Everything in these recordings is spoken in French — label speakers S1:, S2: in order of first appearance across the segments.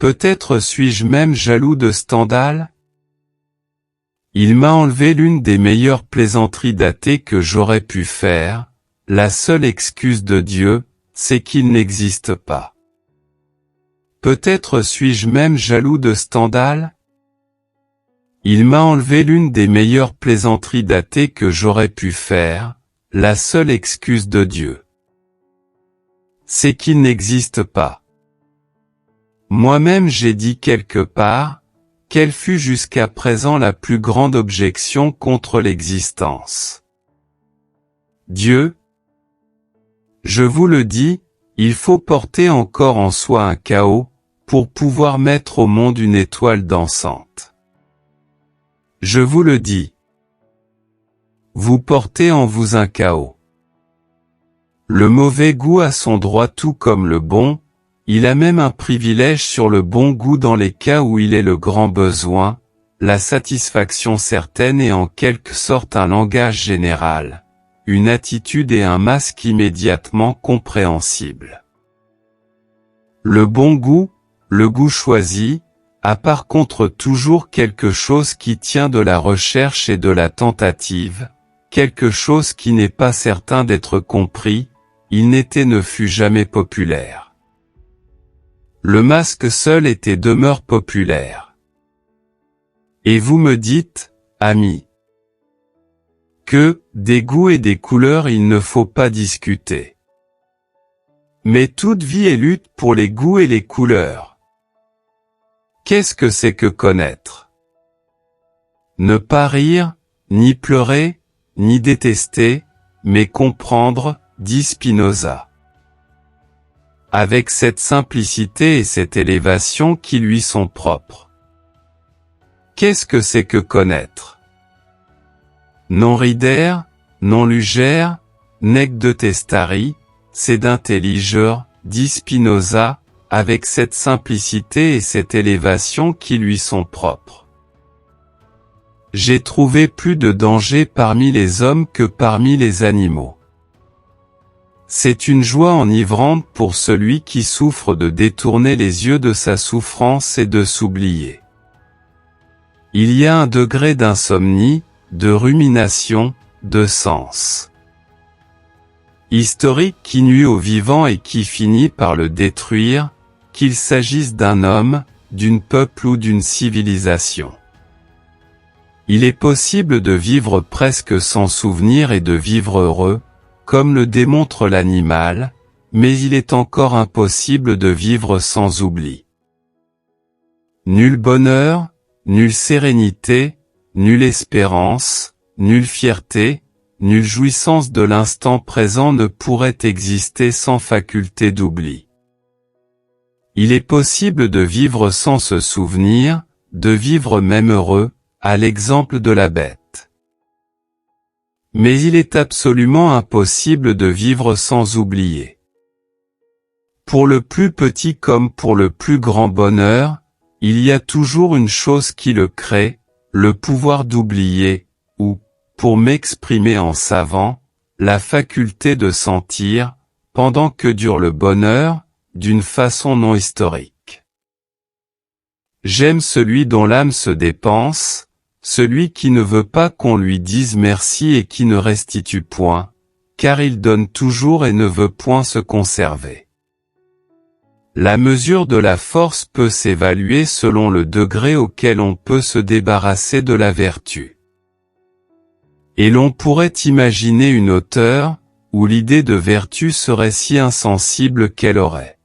S1: Peut-être suis-je même jaloux de Stendhal? Il m'a enlevé l'une des meilleures plaisanteries d'athée que j'aurais pu faire. La seule excuse de Dieu, c'est qu'il n'existe pas. Peut-être suis-je même jaloux de Stendhal? Il m'a enlevé l'une des meilleures plaisanteries d'athée que j'aurais pu faire. La seule excuse de Dieu, c'est qu'il n'existe pas. Moi-même j'ai dit quelque part, quelle fut jusqu'à présent la plus grande objection contre l'existence? Dieu. Je vous le dis, il faut porter encore en soi un chaos, pour pouvoir mettre au monde une étoile dansante. Je vous le dis. Vous portez en vous un chaos. Le mauvais goût a son droit tout comme le bon, il a même un privilège sur le bon goût dans les cas où il est le grand besoin, la satisfaction certaine et en quelque sorte un langage général, une attitude et un masque immédiatement compréhensibles. Le bon goût, le goût choisi, a par contre toujours quelque chose qui tient de la recherche et de la tentative, quelque chose qui n'est pas certain d'être compris, il n'était ne fut jamais populaire. Le masque seul était demeure populaire. Et vous me dites, amis, que, des goûts et des couleurs il ne faut pas discuter. Mais toute vie est lutte pour les goûts et les couleurs. Qu'est-ce que c'est que connaître? Ne pas rire, ni pleurer, ni détester, mais comprendre, dit Spinoza. Avec cette simplicité et cette élévation qui lui sont propres. Qu'est-ce que c'est que connaître? Non rider, non lugère, nec de testari, c'est d'intelligeur, dit Spinoza, avec cette simplicité et cette élévation qui lui sont propres. J'ai trouvé plus de danger parmi les hommes que parmi les animaux. C'est une joie enivrante pour celui qui souffre de détourner les yeux de sa souffrance et de s'oublier. Il y a un degré d'insomnie, de rumination, de sens historique qui nuit au vivant et qui finit par le détruire, qu'il s'agisse d'un homme, d'une peuple ou d'une civilisation. Il est possible de vivre presque sans souvenir et de vivre heureux, comme le démontre l'animal, mais il est encore impossible de vivre sans oubli. Nul bonheur, nulle sérénité, nulle espérance, nulle fierté, nulle jouissance de l'instant présent ne pourrait exister sans faculté d'oubli. Il est possible de vivre sans se souvenir, de vivre même heureux, à l'exemple de la bête. Mais il est absolument impossible de vivre sans oublier. Pour le plus petit comme pour le plus grand bonheur, il y a toujours une chose qui le crée, le pouvoir d'oublier, ou, pour m'exprimer en savant, la faculté de sentir, pendant que dure le bonheur, d'une façon non historique. J'aime celui dont l'âme se dépense, celui qui ne veut pas qu'on lui dise merci et qui ne restitue point, car il donne toujours et ne veut point se conserver. La mesure de la force peut s'évaluer selon le degré auquel on peut se débarrasser de la vertu. Et l'on pourrait imaginer une hauteur, où l'idée de vertu serait si insensible qu'elle aurait.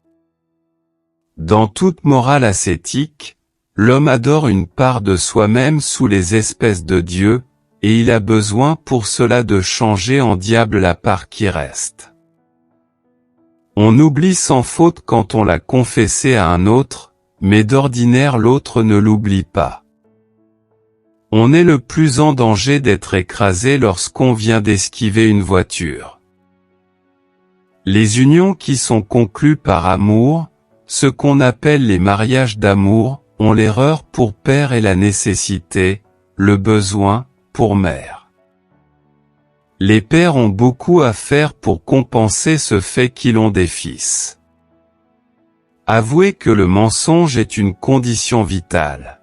S1: Dans toute morale ascétique, l'homme adore une part de soi-même sous les espèces de Dieu, et il a besoin pour cela de changer en diable la part qui reste. On oublie sans faute quand on l'a confessé à un autre, mais d'ordinaire l'autre ne l'oublie pas. On est le plus en danger d'être écrasé lorsqu'on vient d'esquiver une voiture. Les unions qui sont conclues par amour, ce qu'on appelle les mariages d'amour, ont l'erreur pour père et la nécessité, le besoin, pour mère. Les pères ont beaucoup à faire pour compenser ce fait qu'ils ont des fils. Avouez que le mensonge est une condition vitale.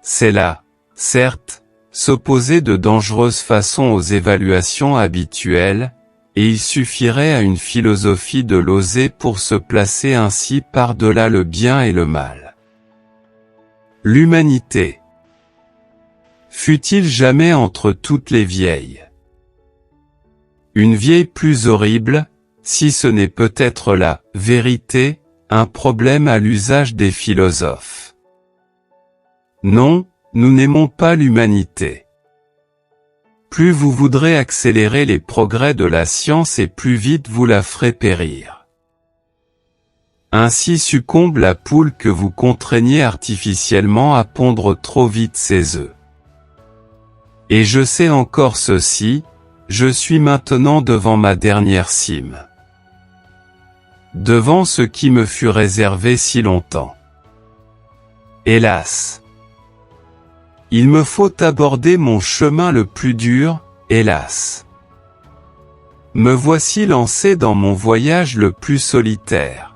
S1: C'est là, certes, s'opposer de dangereuses façons aux évaluations habituelles, et il suffirait à une philosophie de l'oser pour se placer ainsi par-delà le bien et le mal. L'humanité. Fut-il jamais entre toutes les vieilles? Une vieille plus horrible, si ce n'est peut-être la vérité, un problème à l'usage des philosophes. Non, nous n'aimons pas l'humanité. Plus vous voudrez accélérer les progrès de la science et plus vite vous la ferez périr. Ainsi succombe la poule que vous contraignez artificiellement à pondre trop vite ses œufs. Et je sais encore ceci, je suis maintenant devant ma dernière cime. Devant ce qui me fut réservé si longtemps. Hélas! Il me faut aborder mon chemin le plus dur, hélas. Me voici lancé dans mon voyage le plus solitaire.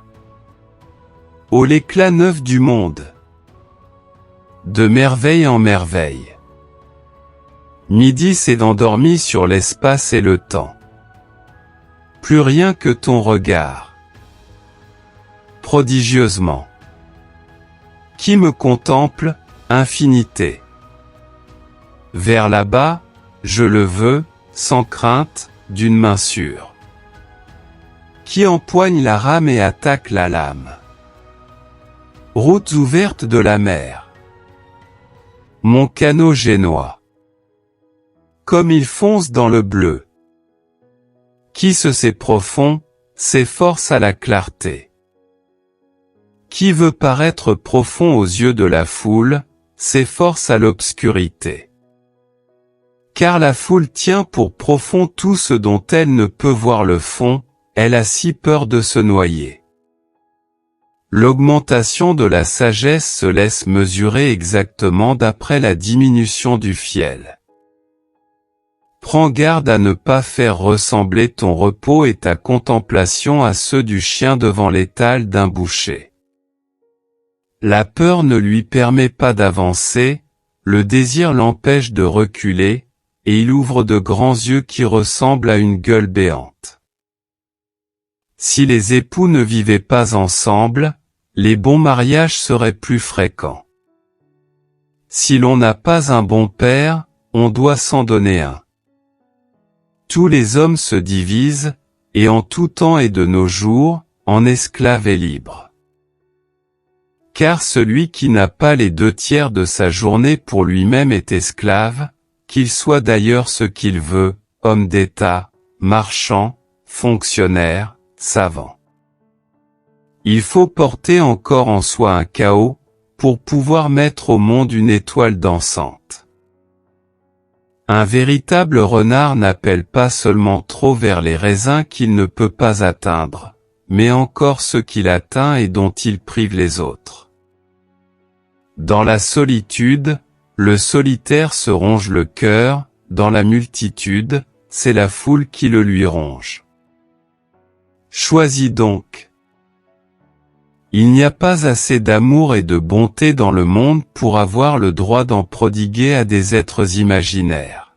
S1: Ô l'éclat neuf du monde! De merveille en merveille. Midi s'est endormi sur l'espace et le temps. Plus rien que ton regard. Prodigieusement. Qui me contemple, infinité. Vers là-bas, je le veux, sans crainte, d'une main sûre. Qui empoigne la rame et attaque la lame. Routes ouvertes de la mer. Mon canot génois. Comme il fonce dans le bleu. Qui se sait profond, s'efforce à la clarté. Qui veut paraître profond aux yeux de la foule, s'efforce à l'obscurité. Car la foule tient pour profond tout ce dont elle ne peut voir le fond, elle a si peur de se noyer. L'augmentation de la sagesse se laisse mesurer exactement d'après la diminution du fiel. Prends garde à ne pas faire ressembler ton repos et ta contemplation à ceux du chien devant l'étal d'un boucher. La peur ne lui permet pas d'avancer, le désir l'empêche de reculer, et il ouvre de grands yeux qui ressemblent à une gueule béante. Si les époux ne vivaient pas ensemble, les bons mariages seraient plus fréquents. Si l'on n'a pas un bon père, on doit s'en donner un. Tous les hommes se divisent, et en tout temps et de nos jours, en esclaves et libres. Car celui qui n'a pas les 2/3 de sa journée pour lui-même est esclave, qu'il soit d'ailleurs ce qu'il veut, homme d'État, marchand, fonctionnaire, savant. Il faut porter encore en soi un chaos, pour pouvoir mettre au monde une étoile dansante. Un véritable renard n'appelle pas seulement trop vers les raisins qu'il ne peut pas atteindre, mais encore ceux qu'il atteint et dont il prive les autres. Dans la solitude, le solitaire se ronge le cœur, dans la multitude, c'est la foule qui le lui ronge. Choisis donc. Il n'y a pas assez d'amour et de bonté dans le monde pour avoir le droit d'en prodiguer à des êtres imaginaires.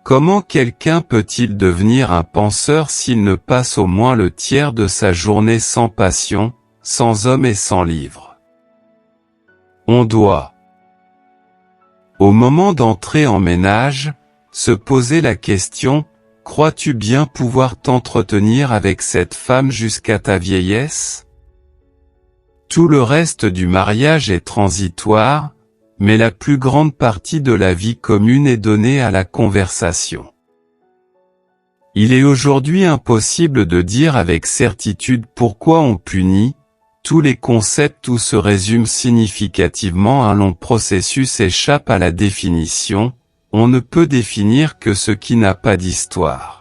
S1: Comment quelqu'un peut-il devenir un penseur s'il ne passe au moins le tiers de sa journée sans passion, sans homme et sans livre? On doit, au moment d'entrer en ménage, se poser la question, crois-tu bien pouvoir t'entretenir avec cette femme jusqu'à ta vieillesse? Tout le reste du mariage est transitoire, mais la plus grande partie de la vie commune est donnée à la conversation. Il est aujourd'hui impossible de dire avec certitude pourquoi on punit, tous les concepts où se résume significativement un long processus échappent à la définition, on ne peut définir que ce qui n'a pas d'histoire.